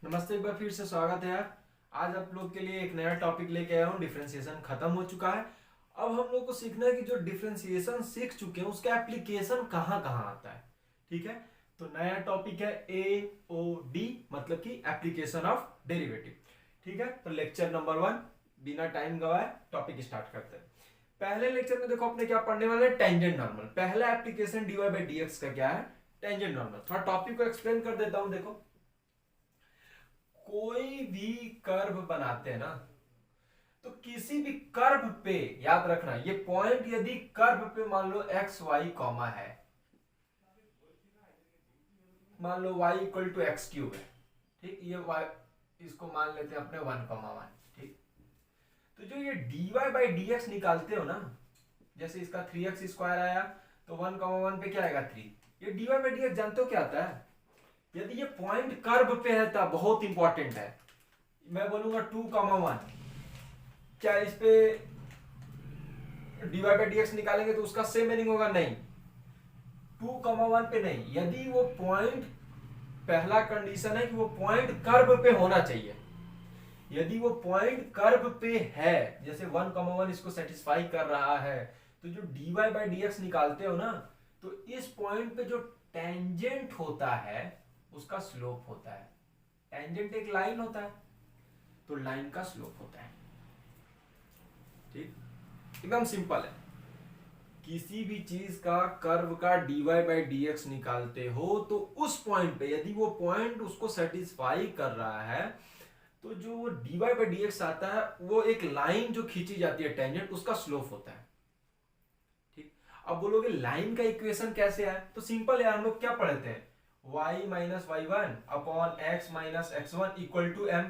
नमस्ते, एक बार फिर से स्वागत है यार। आज आप लोग के लिए एक नया टॉपिक लेके आया हूँ। डिफरेंशिएशन खत्म हो चुका है। अब हम लोग को सीखना है कि जो डिफरेंशिएशन सीख चुके हैं उसका एप्लीकेशन कहाँ कहाँ आता है। ठीक है, तो नया टॉपिक है AOD, मतलब कि एप्लीकेशन ऑफ डेरिवेटिव। ठीक है, तो लेक्चर नंबर 1 बिना टाइम गवाए टॉपिक स्टार्ट करते हैं। पहले लेक्चर में देखो अपने क्या पढ़ने वाले हैं, टेंजेंट नॉर्मल। पहला एप्लीकेशन dy/dx का क्या है, टेंजेंट नॉर्मल। थोड़ा टॉपिक को एक्सप्लेन कर देता हूं। देखो, कोई भी कर्व बनाते हैं ना, तो किसी भी कर्व पे याद रखना, ये पॉइंट यदि कर्व पे मान लो एक्स वाई कॉमा है, मान लो y equal to x cube है। ठीक, ये y इसको मान लेते हैं अपने 1,1। ठीक, तो जो ये dy/dx निकालते हो ना, जैसे इसका 3x² आया तो 1,1 पे क्या आएगा 3। ये dy/dx जानते हो क्या आता है? यदि ये पॉइंट कर्व पे है तब बहुत इंपॉर्टेंट है। मैं बोलूंगा 2,1, क्या इस पे dy/dx निकालेंगे तो उसका सेम मीनिंग होगा? नहीं, 2,1 पे नहीं। यदि वो पॉइंट, पहला कंडीशन है कि वो पॉइंट कर्व पे होना चाहिए। यदि वो पॉइंट कर्व पे है, जैसे 1,1 इसको सेटिस्फाई कर रहा है, तो जो dy/dx निकालते हो ना, तो इस पॉइंट पे जो टेंजेंट होता है उसका स्लोप होता है। टेंजेंट एक लाइन होता है, तो लाइन का स्लोप होता है। ठीक, एकदम सिंपल है। किसी भी चीज का कर्व का dy/dx निकालते हो तो उस पॉइंट पे यदि वो पॉइंट उसको सेटिस्फाई कर रहा है, तो जो dy/dx आता है वो एक लाइन जो खींची जाती है टेंजेंट, उसका स्लोप होता है। ठीक, अब बोलोगे लाइन का इक्वेशन कैसे आया, तो सिंपल है, हम लोग क्या पढ़े थे, y minus y1 upon x minus x1 equal to m।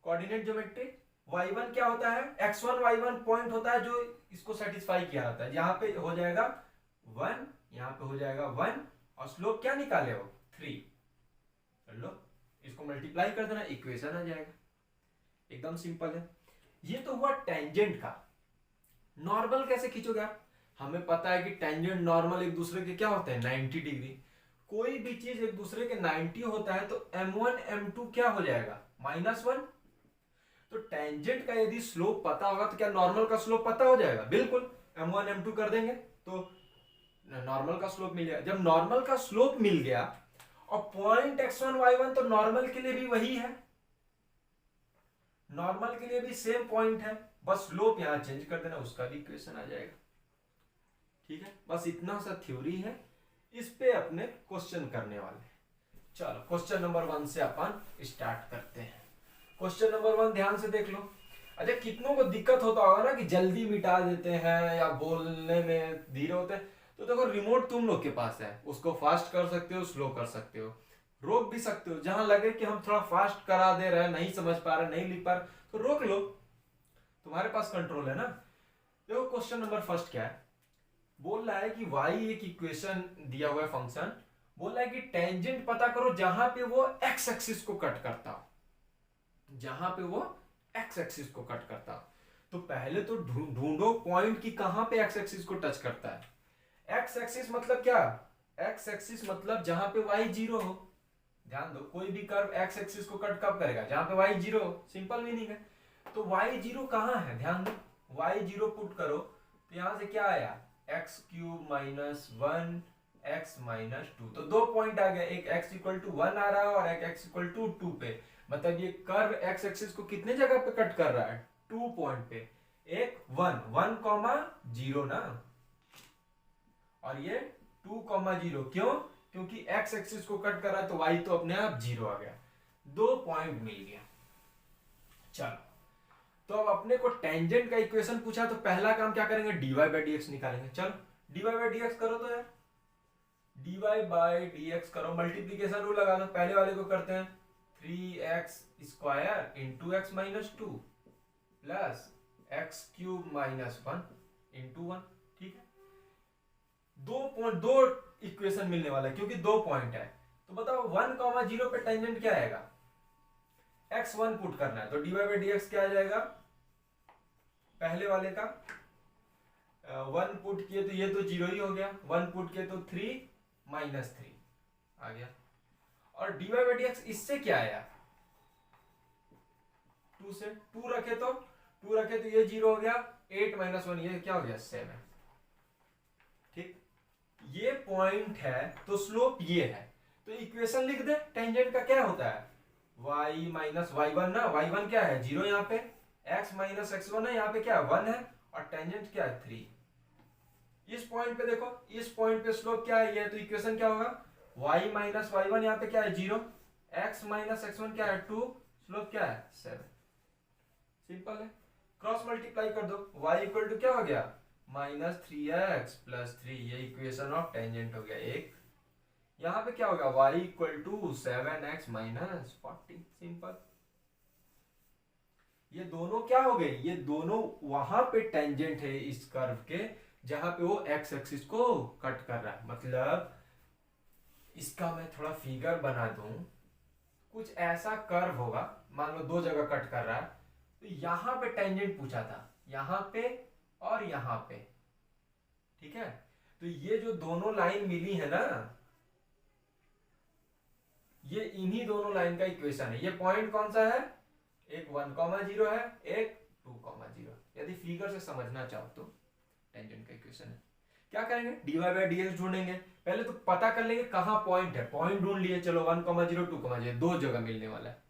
Coordinate geometry, y1 क्या होता है, x1 y1 पॉइंट होता है जो इसको सेटिस्फाई किया जाता है। यहाँ पे हो जाएगा 1, यहाँ पे हो जाएगा 1, और स्लोप क्या निकाले हो 3। लो, इसको मल्टीप्लाई कर देना, इक्वेशन आ जाएगा। एकदम सिंपल है। ये तो हुआ टेंजेंट का। नॉर्मल कैसे खींचोगे आप? हमें पता है कि टेंजेंट नॉर्मल एक दूसरे के क्या होते हैं 90 डिग्री। कोई भी चीज एक दूसरे के 90 होता है तो m1 m2 क्या हो जाएगा -1। तो टेंजेंट का यदि स्लोप पता होगा तो क्या नॉर्मल का स्लोप पता हो जाएगा? बिल्कुल, m1 m2 कर देंगे तो नॉर्मल का स्लोप मिल जाएगा। जब नॉर्मल का स्लोप मिल गया और पॉइंट x1 y1 तो नॉर्मल के लिए भी वही है, नॉर्मल के लिए भी सेम पॉइंट है, बस स्लोप यहां चेंज कर देना, उसका भी इक्वेशन आ जाएगा। ठीक है, बस इतना सा थ्योरी है, इस पे अपने क्वेश्चन करने वाले। चलो क्वेश्चन नंबर 1 से अपन स्टार्ट करते हैं। क्वेश्चन नंबर 1 ध्यान से देख लो। अच्छा, कितनों को दिक्कत होता होगा ना कि जल्दी मिटा देते हैं या बोलने में धीरे होते हैं, तो देखो रिमोट तुम लोग के पास है, उसको फास्ट कर सकते हो, स्लो कर सकते हो, रोक भी सकते हो। जहां लगे कि हम थोड़ा फास्ट करा दे रहे हैं, नहीं समझ पा रहे, नहीं लिख पा रहे, तो रोक लो, तुम्हारे पास कंट्रोल है ना। देखो क्वेश्चन नंबर फर्स्ट क्या है, बोल रहा है कि y एक इक्वेशन दिया हुआ है फंक्शन, बोल रहा है कि टेंजेंट पता करो जहां पे वो x एक्सिस को कट करता हो, जहां पे वो x एक्सिस को कट करता हो। तो पहले तो ढूंढो पॉइंट की कहां पे x एक्सिस को टच करता है। x एक्सिस मतलब क्या, x एक्सिस मतलब जहां पे y 0 हो। ध्यान दो, कोई भी कर्व x एक्सिस को कट कब करेगा, जहां पे y 0 हो, सिंपल मीनिंग है। तो y 0 कहां है, ध्यान दो, y 0 पुट करो तो यहां से क्या आया, x cube minus 1 x minus 2। तो दो पॉइंट आ गए, एक x इक्वल टू 1 आ रहा है और एक x इक्वल टू 2 पे। मतलब ये कर्व x एक्सिस को कितने जगह पे कट कर रहा है, 2 पॉइंट पे। एक 1,0 ना, और ये 2,0। क्यों? क्योंकि x एक्सिस को कट कर रहा है तो y तो अपने आप 0 आ गया, 2 पॉइंट मिल गया। चलो, तो अब अपने को टेंजेंट का इक्वेशन पूछा तो पहला काम क्या करेंगे, dy/dx निकालेंगे। चलो dy/dx करो तो यार, dy/dx करो, मल्टीप्लीकेशन रूल लगा दो। पहले वाले को करते हैं 3x² into x minus 2 plus x cube minus 1 into 1। ठीक है, दो इक्वेशन मिलने वाला है क्योंकि दो पॉइंट है। तो बताओ 1,0 पे टेंजेंट क्या आएगा, x1 पुट करना है, तो dy/dx क्या आ जाएगा, पहले वाले का 1 पुट किए तो ये तो 0 ही हो गया, 1 पुट किए तो 3 माइनस 3 आ गया। और dy बाई डी एक्स इससे क्या आया, 2 से, 2 रखे तो ये 0 हो गया, 8 माइनस 1 ये क्या हो गया 7। ठीक, ये पॉइंट है तो स्लोप ये है, तो इक्वेशन लिख दे। टेंजेंट का क्या होता है, y माइनस वाई वन ना, वाई वन क्या है 0 यहाँ पे, x माइनस एक्स वन है यहाँ पे क्या है 1 है, और टेंजेंट क्या है 3। इस पॉइंट पे देखो, इस पॉइंट पे स्लोप क्या है ये, तो इक्वेशन क्या होगा, y माइनस वाई वन यहाँ पे क्या है 0, x माइनस एक्स वन क्या है 2, स्लोप क्या है 7। सिंपल है, क्रॉस मल्टीप्लाई कर दो, y इक्वल टू क्या हो गया माइनस 3x प्लस 3, ये इक्वेशन ऑफ टेंजेंट हो गया एक। यहां पे क्या होगा y equal to 7x minus 40। Simple, ये दोनों क्या हो गए, ये दोनों वहां पे टेंजेंट है इस कर्व के जहां पे वो x एक्सिस को कट कर रहा है। मतलब इसका मैं थोड़ा फिगर बना दूं, कुछ ऐसा कर्व होगा, मान लो दो जगह कट कर रहा है, तो यहां पे टेंजेंट पूछा था, यहां पे और यहां पे। ठीक है, तो ये जो दोनों लाइन मिली है ना, ये इन्हीं दोनों लाइन का इक्वेशन है। ये पॉइंट कौन सा है, एक 1,0 है, एक 2,0। यदि फिगर से समझना चाहो तो टेंजेंट का इक्वेशन है। क्या करेंगे, dy बाई डी एक्स ढूंढेंगे। पहले तो पता कर लेंगे कहां पॉइंट है, पॉइंट ढूंढ लिए, चलो 1,0 2,0 दो जगह मिलने वाला है।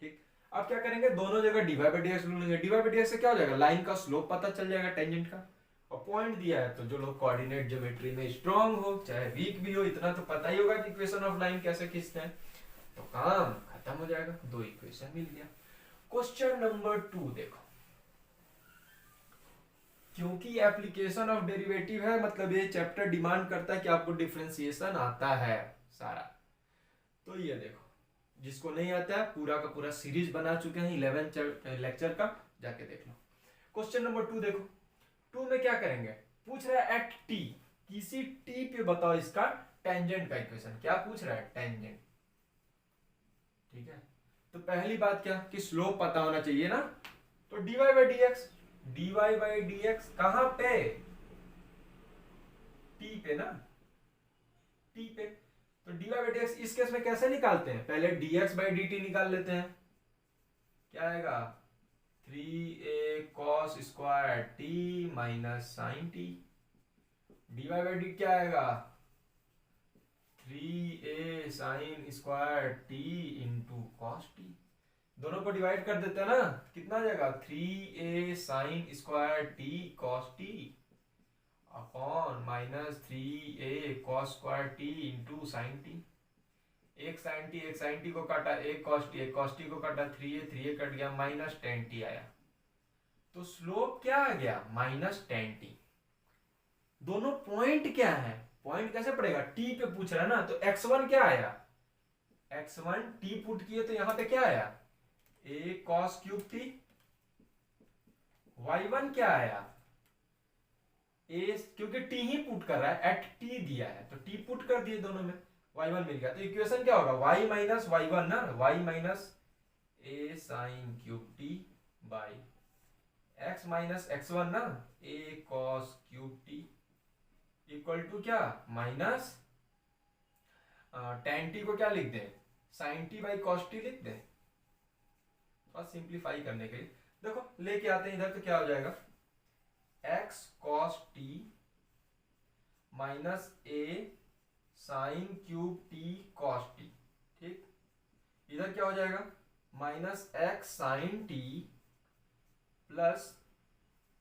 ठीक, अब क्या करेंगे, दोनों जगह dy बाई डी एक्स ढूंढेंगे। dy बाई डी एक्स से क्या हो जाएगा, लाइन का स्लोप पता चल जाएगा टेंजेंट का। और पॉइंट दिया है, तो जो लोग कोऑर्डिनेट ज्योमेट्री में स्ट्रांग हो चाहे वीक भी हो, इतना तो पता ही होगा कि इक्वेशन ऑफ लाइन कैसे खींचते हैं, तो काम खत्म हो जाएगा, दो इक्वेशन मिल गया। क्वेश्चन नंबर 2 देखो, क्योंकि एप्लीकेशन ऑफ डेरिवेटिव है, मतलब ये चैप्टर डिमांड करता है कि आपको डिफरेंशिएशन आता है सारा। तो ये देखो, जिसको नहीं आता है पूरा का पूरा सीरीज बना चुके हैं 11 लेक्चर का, जाके देख लो। क्वेश्चन नंबर 2 देखो, 2 में क्या करेंगे, पूछ रहा है एट टी, किसी टी पे बताओ इसका टेंजेंट का इक्वेशन। क्या पूछ रहा है, टेंजेंट। ठीक है, तो पहली बात क्या कि स्लोप पता होना चाहिए ना, तो dy बाई डी एक्स कहां पे, t पे ना, t पे। तो dy बाई डी एक्स इस केस में कैसे निकालते हैं, पहले dx बाई dt निकाल लेते हैं। क्या आएगा 3a cos square t minus sine t। dy by D क्या आएगा 3a sine square t into cos T. दोनों को डिवाइड कर देते हैं ना, कितना आ जाएगा 3a sine square t cos t upon minus 3a cos square t into sine t। एक साइन t को काटा, एक कॉस टी को काटा, 3a कट गया, माइनस टेन टी आया। तो स्लोप क्या आ गया माइनस टेन टी। दोनों पॉइंट क्या है, पॉइंट कैसे पड़ेगा, टी पे पूछ रहा है ना, तो x1 क्या आया, x1 t पुट किए तो यहां पे क्या आया a cos cube t। y1 क्या आया a, क्योंकि t ही पुट कर रहा है, एट t दिया है तो t पुट कर दिए दोनों में, y1 मिल गया। तो इक्वेशन क्या होगा y माइनस वाई वन ना, y minus a sine cube t by x minus x1 ना a cos cube t equal to क्या माइनस टेन टी को क्या लिख दें, sine T by cos T लिख दें, थोड़ा सिंप्लीफाई करने के लिए। देखो लेके आते हैं इधर, तो क्या हो जाएगा x cos t minus a sine cube t cos t। ठीक, इधर क्या हो जाएगा minus x sine t plus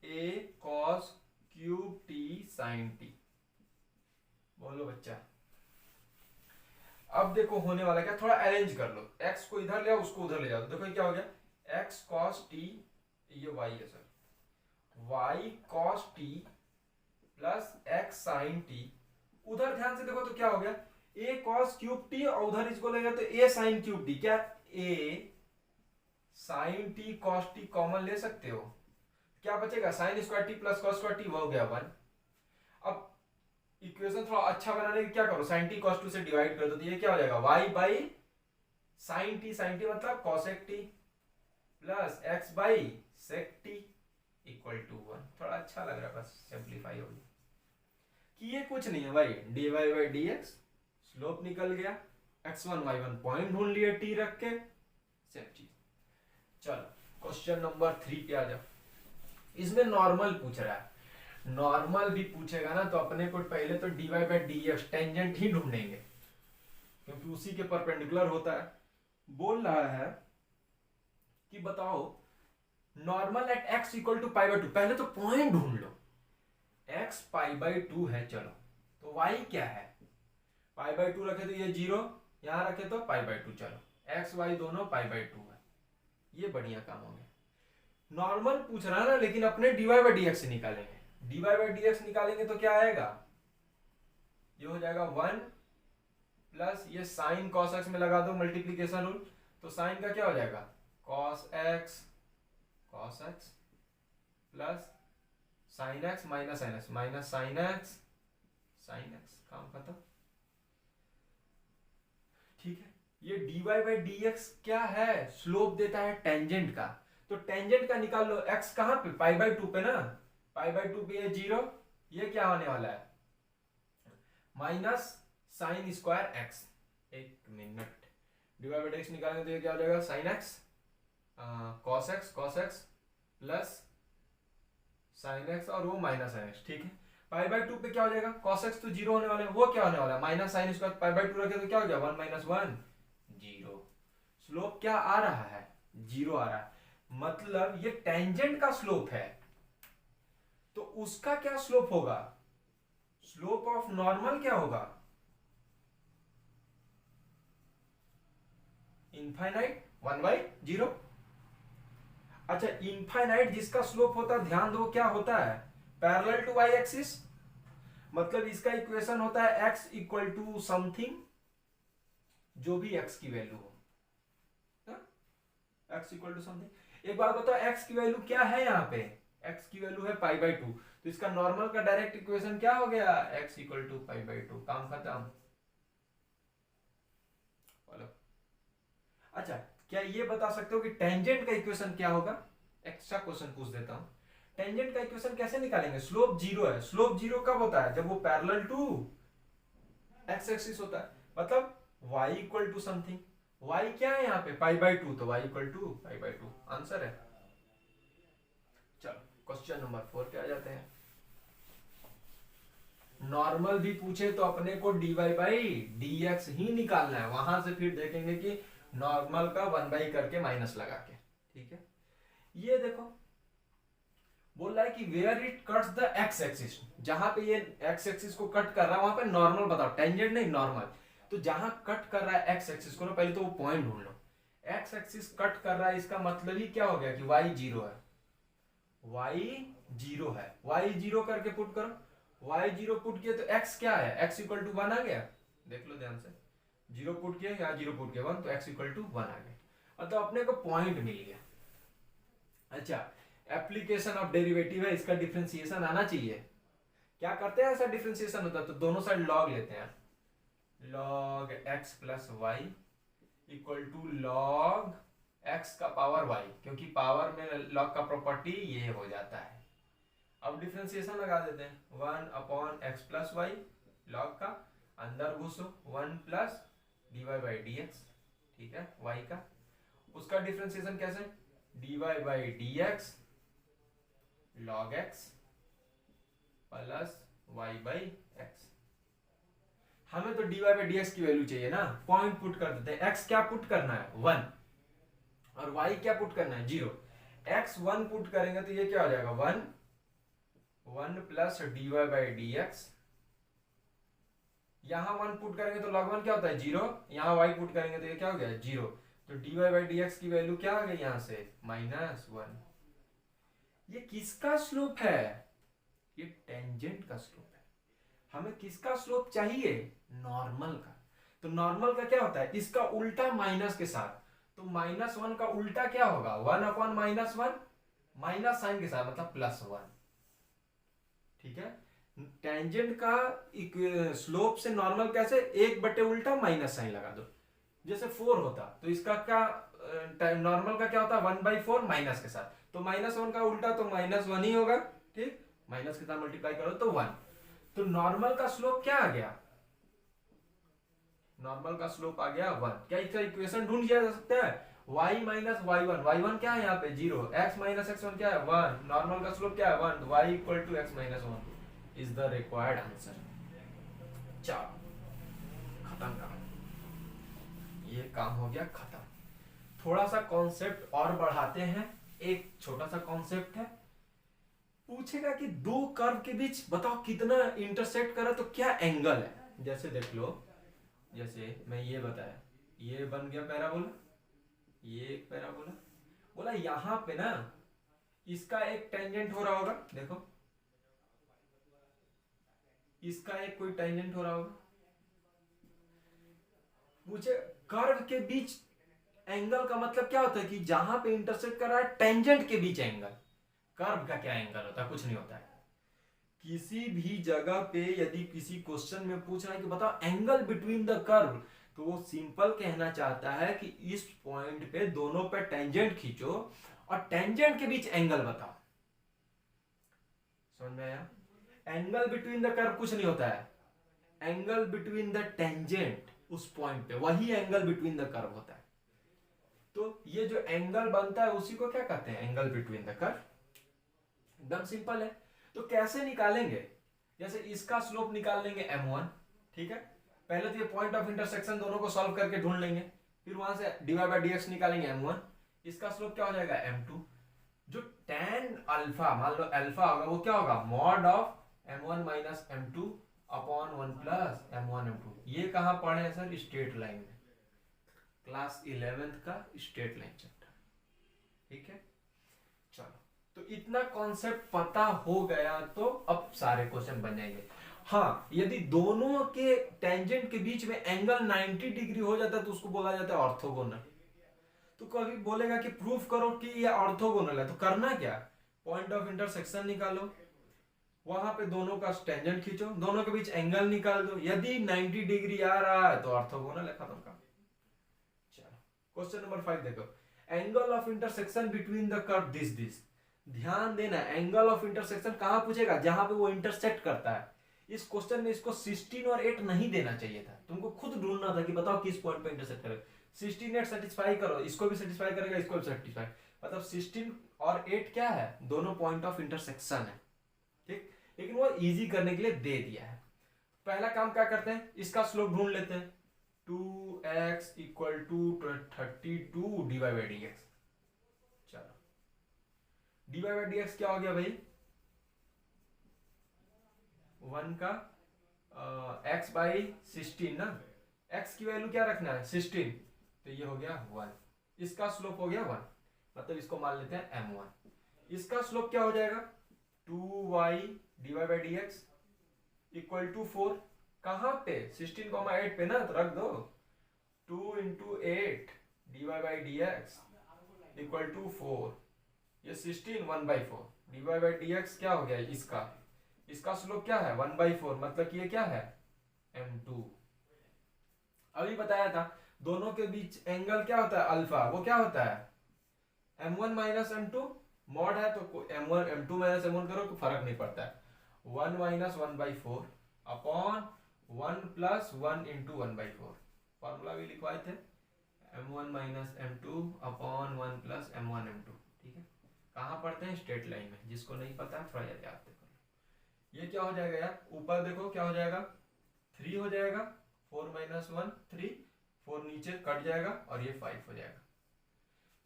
a cos cube t sine t। बोलो बच्चा, अब देखो होने वाला क्या, थोड़ा अरेंज कर लो, x को इधर ले आओ, उसको उधर ले जाओ। देखो क्या हो गया x cos t, ये y है sir, y cos t plus x sin t। उधर ध्यान से देखो तो क्या हो गया a cos क्यूब t, और उधर इसको ले गया तो a sin क्यूब t। क्या a sin t cos t common ले सकते हो, क्या बचेगा sine square T plus cos square T, वो हो गया 1। अब इक्वेशन थोड़ा अच्छा बनाने के क्या करो, साइन टी कॉस टू से डिवाइड कर दो, तो ये क्या हो जाएगा y बाई साइन टी मतलब cosec T plus x by sec T equal to 1। थोड़ा अच्छा लग रहा है, बस सिंप्लीफाई हो गया कि ये कुछ नहीं है भाई, dy by D x slope निकल गया, x1 y1 पॉइंट ढूंढ लिए t रख के, सेम चीज। चलो क्वेश्चन नंबर 3 पे आ जाओ। इसमें नॉर्मल पूछ रहा है, नॉर्मल भी पूछेगा ना तो अपने को पहले तो dy by D x tangent ही ढूंढेंगे क्योंकि उसी के परपेंडिकुलर होता है। बोल रहा है कि बताओ normal at x equal to pi by two, पहले तो पॉइंट ढूंढ लो। x पाई बाई टू है, चलो तो y क्या है, पाई बाई टू रखे तो ये 0, यहां रखे तो पाई बाई टू, चलो x y दोनों पाई बाई टू है, ये बढ़िया काम हो गया। नॉर्मल पूछ रहा है ना, लेकिन अपने dy बाई डी एक्स निकालेंगे, dy बाई डी एक्स निकालेंगे तो क्या आएगा, ये हो जाएगा 1 प्लस ये साइन कॉस एक्स में लगा दो मल्टीप्लीकेशन रूल, तो साइन का क्या हो जाएगा cos x plus sine x minus sine x, काम खत्म। ठीक है, ये dy बाई डी एक्स क्या है, स्लोप देता है टेंजेंट का, तो टेंजेंट का निकाल लो। x कहां पे, पाई बाई टू पे ना, पाई बाई टू पे ये 0, ये क्या होने वाला है माइनस साइन स्क्वायर एक्स। एक minute, dy by D x निकालेंगे तो ये क्या हो जाएगा sine x cos x plus sine x और वो माइनस साइन एक्स। ठीक है, पाई बाई टू पे क्या हो जाएगा, कॉस एक्स तो 0 होने वाला है, वो क्या होने वाला है minus sine square, pi by to रखे तो क्या हो गया 1 माइनस 1 0। स्लोप क्या आ रहा है 0 आ रहा है, मतलब ये टेंजेंट का स्लोप है, तो उसका क्या स्लोप होगा, स्लोप ऑफ नॉर्मल क्या होगा इनफाइनाइट 1 बाई 0। अच्छा, इनफाइनाइट जिसका स्लोप होता है, ध्यान दो क्या होता है, पैरेलल टू वाई एक्सिस, मतलब इसका इक्वेशन होता है x इक्वल टू समथिंग, जो भी x की वैल्यू हो, x इक्वल टू समथिंग। एक बात बताओ x की वैल्यू क्या है, यहाँ पे x की वैल्यू है पाई बाई टू, तो इसका नॉर्मल का डायरेक्ट इक्वेशन क्या हो गया x equal to pi by two, काम खत्म। अच्छा, क्या ये बता सकते हो कि टेंजेंट का इक्वेशन क्या होगा, एक्स्ट्रा क्वेश्चन पूछ देता हूं, टेंजेंट का इक्वेशन कैसे निकालेंगे, स्लोप 0 है, स्लोप 0 कब होता है, जब वो पैरेलल टू एक्स एक्सिस होता है, मतलब y equal to something, y क्या है यहाँ पे पाई बाई टू, तो y equal to pi by two answer है। चलो क्वेश्चन नंबर 4 पे आ जाते हैं। नॉर्मल भी पूछे तो अपने को dy बाई डी एक्स ही निकालना है, वहां से फिर देखेंगे कि नॉर्मल का 1 बाई करके माइनस लगा के। ठीक है, ये देखो बोल रहा है कि where it cuts the X axis, जहां पे ये एक्स एक्सिस को कट कर रहा है वहां पे नॉर्मल बताओ, टेंजेंट नहीं नॉर्मल, तो जहां कट कर रहा है एक्स एक्सिस को ना, पहले तो वो पॉइंट ढूंढ लो। एक्स एक्सिस कट कर रहा है, इसका मतलब ही क्या हो गया कि y 0 है, y 0 है, y 0 करके पुट करो, y 0 पुट किया तो x क्या है, x इक्वल टू 1 आ गया, देख लो ध्यान से, 0 पुट किया, यहाँ 0 पुट किया 1, तो x इक्वल टू 1 आ गया, मतलब अपने को पॉइंट मिल गया। अच्छा, एप्लीकेशन ऑफ डेरिवेटिव है, इसका डिफरेंशिएशन आना चाहिए। क्या करते हैं, ऐसा डिफरेंशिएशन होता है तो दोनों साइड लॉग लेते हैं, log x plus Y equal to log x का पावर y, क्योंकि पावर में लॉग का प्रॉपर्टी ये हो जाता है। अब डिफरेंशिएशन लगा देते हैं, 1 upon X plus Y, log का अंदर घुसो 1 plus D Y by D X, ठीक है y का, उसका डिफरेंशिएशन कैसे, dy by D X log x plus y by X. हमें तो dy बाई डी एक्स की वैल्यू चाहिए ना, पॉइंट पुट कर देते हैं, x क्या पुट करना है 1 और y क्या पुट करना है 0, x 1 पुट करेंगे तो ये क्या हो जाएगा 1 plus dy by D x, यहां 1 पुट करेंगे तो log 1 क्या होता है 0, यहां y पुट करेंगे तो ये क्या हो गया 0, तो dy बाई डी एक्स की वैल्यू क्या आ गई यहां से -1। ये किसका स्लोप है, ये टेंजेंट का स्लोप है। हमें किसका स्लोप चाहिए, नॉर्मल का, तो नॉर्मल का क्या होता है, इसका उल्टा माइनस के साथ, तो -1 का उल्टा क्या होगा 1 अपॉन -1 माइनस साइन के साथ, मतलब +1। ठीक है, टेंजेंट का स्लोप से नॉर्मल कैसे, 1 बटे उल्टा माइनस साइन लगा दो, जैसे 4 होता तो इसका क्या नॉर्मल का क्या होता 1/4 माइनस के साथ, तो -1 का उल्टा तो -1 ही होगा, ठीक, माइनस के साथ मल्टीप्लाई करो तो 1, तो नॉर्मल का स्लोप क्या आ गया, नॉर्मल का स्लोप आ गया 1। क्या इसका इक्वेशन ढूंढ लिया जा सकता है? y माइनस y1, y1 क्या है यहाँ पे 0, x माइनस x1 क्या है 1, नॉर्मल का स्लोप क्या है 1, तो y equal to x minus 1 is the required answer. चलो खत्म काम, ये काम हो गया खत्म। थोड़ा सा कॉन्सेप्ट और बढ़ाते हैं। एक छोटा सा कॉन्सेप्ट है, पूछेगा कि दो कर्व के बीच बताओ कितना इंटरसेक्ट करा तो क्या एंगल है। जैसे देख लो, जैसे मैं ये बताया, ये बन गया पैराबोला, ये एक पैराबोला, बोला यहां पे ना इसका एक टेंजेंट हो रहा होगा, देखो इसका एक कोई टेंजेंट हो रहा होगा। पूछे कर्व के बीच एंगल का मतलब क्या होता है कि जहां पे इंटरसेक्ट कर रहा है टेंजेंट के बीच एंगल। कर्व का क्या एंगल होता है? कुछ नहीं होता है। किसी भी जगह पे यदि किसी क्वेश्चन में पूछ रहा है कि बताओ एंगल बिटवीन द कर्व, तो वो सिंपल कहना चाहता है कि इस पॉइंट पे दोनों पे टेंजेंट खींचो और टेंजेंट के बीच एंगल बताओ। समझ में आया? एंगल बिटवीन द कर्व कुछ नहीं होता है, एंगल बिटवीन द टेंजेंट उस पॉइंट पे, वही एंगल बिटवीन द कर्व होता है। तो ये जो एंगल बनता है उसी को क्या कहते हैं? Angle between the curve. एकदम सिंपल है। तो कैसे निकालेंगे? जैसे इसका स्लोप निकाल लेंगे m1, ठीक है। पहले तो ये पॉइंट ऑफ इंटरसेक्शन दोनों को सॉल्व करके ढूंढ लेंगे, फिर वहां से dy बाय dx निकालेंगे m1, इसका स्लोप क्या हो जाएगा m2। जो tan अल्फा, मान लो अल्फा होगा, वो क्या होगा? Mod of m1 minus m2 upon 1 plus m1 m2। ये कहां पढ़े हैं सर? स्ट्रेट लाइन में, क्लास 11th का स्ट्रेट लाइन चैप्टर, ठीक है। चलो, तो इतना कॉन्सेप्ट पता हो गया तो अब सारे क्वेश्चन बन जाएंगे। हाँ, यदि दोनों के टेंजेंट के बीच में एंगल 90 डिग्री हो जाता है तो उसको बोला जाता है ऑर्थोगोनल। तो कभी बोलेगा कि प्रूफ करो कि ये ऑर्थोगोनल है, तो करना क्या? पॉइंट ऑफ इंटरसेक्शन निकालो, वहां पे दोनों का टेंजेंट खींचो, दोनों के बीच एंगल निकाल दो, यदि 90 डिग्री आ रहा है तो ऑर्थोगोनल है, खत्म काम। चलो क्वेश्चन नंबर 5 देखो, angle of intersection between the curve this. ध्यान देना, एंगल ऑफ इंटरसेक्शन कहां पूछेगा? जहां पे वो इंटरसेक्ट करता है। इस क्वेश्चन में इसको 16 और 8 नहीं देना चाहिए था, तुमको खुद ढूंढना था कि बताओ किस पॉइंट पे इंटरसेक्ट करेगा। 16 8 सेटिस्फाई करो, इसको भी सेटिस्फाई करेगा, इसको भी सेटिस्फाई, मतलब 16 और 8 क्या है? दोनों पॉइंट ऑफ इंटरसेक्शन है, ठीक। लेकिन वो इजी करने के लिए दे दिया है। पहला काम क्या करते हैं, इसका स्लोप ढूंढ लेते हैं। 2x equal to 32 dy by dx। चलो dy बाई dx क्या हो गया भाई? 1 का x बाई 16 ना, x की वैल्यू क्या रखना है? 16, तो ये हो गया 1। इसका स्लोप हो गया 1, मतलब इसको मान लेते हैं m1। इसका स्लोप क्या हो जाएगा? 2y dy by dx equal to 4। कहां पे? 16,8 पे ना, तो रख दो 2 into 8 dy by dx equal to 4। ये 16 1/4 dy बाई dx क्या हो गया? इसका स्लोप क्या है? 1/4, मतलब कि ये क्या है? m2। अभी बताया था दोनों के बीच एंगल क्या होता है? अल्फा। वो क्या होता है? m1 minus m2। मॉड है तो m1 m2 माइनस m1 करो तो फर्क नहीं पड़ता है। 1 minus 1/4 upon 1 plus 1 into 1/4। Formula भी लिखवाए थे, m1 minus m2 upon 1 plus m1 m2, ठीक है। कहाँ पढ़ते हैं? स्ट्रेट लाइन में। जिसको नहीं पता है थोड़ा याद कर लो। ये क्या हो जाएगा यार? ऊपर देखो क्या हो जाएगा? 3 हो जाएगा, 4 माइनस 1 3, 4 नीचे कट जाएगा और ये 5 हो जाएगा।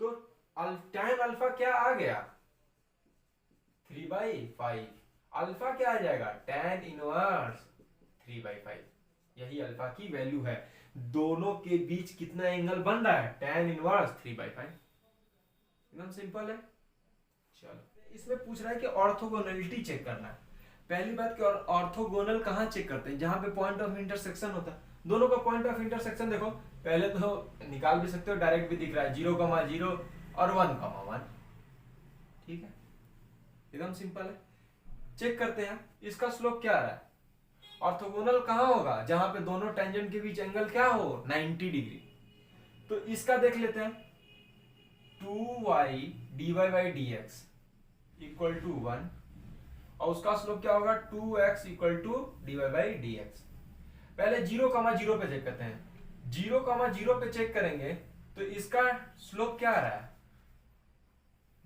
तो tan अल्फा क्या आ गया? 3/5। अल्फा क्या आ जाएगा? tan inverse 3/5। यही अल्फा की वैल्यू है। दोनों के बीच कितना एंगल बन रहा है? tan inverse 3/5। एकदम सिंपल है। चलो, इसमें पूछ रहा है कि ऑर्थोगोनलिटी चेक करना है। पहली बात कि ऑर्थोगोनल कहां चेक करते हैं? जहां पे पॉइंट ऑफ इंटरसेक्शन होता है। दोनों का पॉइंट ऑफ इंटरसेक्शन देखो, पहले तो निकाल भी सकते हो, डायरेक्ट भी दिख रहा है 0,0 और 1,1, ठीक है। एकदम सिंपल है। चेक करते हैं इसका स्लोप क्या आ रहा है। ऑर्थोगोनल कहां होगा? जहां पे दोनों टेंजेंट के बीच एंगल क्या हो? 90 डिग्री। तो इसका देख लेते हैं, 2y dy by dx equal to 1 और उसका स्लोप क्या होगा? 2x equal to dy by dx। पहले 0,0 पे चेक करते हैं। 0,0 पे चेक करेंगे तो इसका स्लोप क्या आ रहा है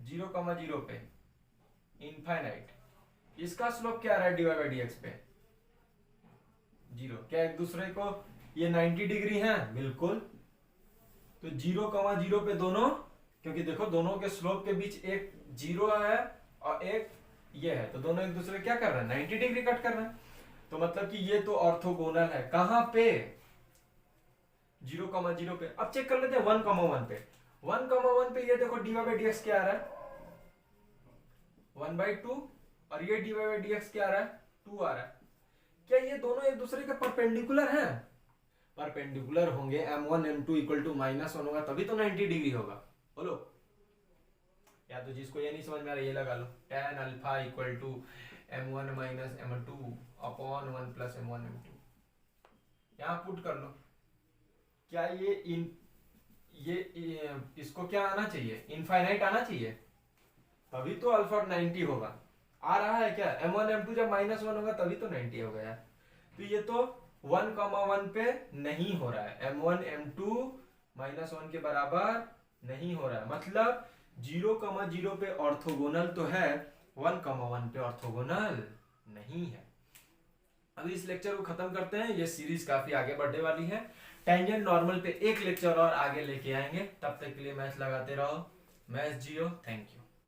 0,0 पे इनफाइनाइट, इसका स्लोप क्या आ रहा है dy बाई dx पे 0। क्या एक दूसरे को ये 90 डिग्री है? बिल्कुल। तो 0,0 पे दोनों, क्योंकि देखो दोनों के स्लोप के बीच एक 0 है और एक ये है, तो दोनों एक दूसरे क्या कर रहे हैं 90 डिग्री कट कर रहे हैं। तो मतलब कि ये तो ऑर्थोगोनल है। कहां पे 0,0 पे। अब चेक कर लेते हैं 1,1 पे। 1,1 पे ये देखो dy बाई dx क्या आ रहा है 1/2 और ये dy बाई dx क्या आ रहा है 2 आ रहा है। क्या ये दोनों एक दूसरे के परपेंडिकुलर हैं? परपेंडिकुलर होंगे, m1 m2 इक्वल टू -1 होगा तभी तो 90 डिग्री होगा। बोलो, या तो जिसको ये नहीं समझ में आ रहा ये लगा लो, tan alpha equal to m1 minus m2 upon 1 plus m1 m2, यहां पुट कर लो। क्या ये इसको क्या आना चाहिए इनफाइनाइट आना चाहिए, तभी तो अल्फा 90 होगा। आ रहा है क्या m1 m2 जब -1 होगा तभी तो 90 हो गया। तो ये तो 1,1 पे नहीं हो रहा है, m1 m2 -1 के बराबर नहीं हो रहा है, मतलब 0,0 पे ऑर्थोगोनल तो है, 1,1 पे ऑर्थोगोनल नहीं है। अभी इस लेक्चर को खत्म करते हैं, ये सीरीज काफी आगे बढ़ने वाली है। टेंजेंट नॉर्मल पे एक लेक्चर और आगे लेके आएंगे, तब तक के लिए मैथ्स लगाते रहो, मैथ्स जियो। Thank you.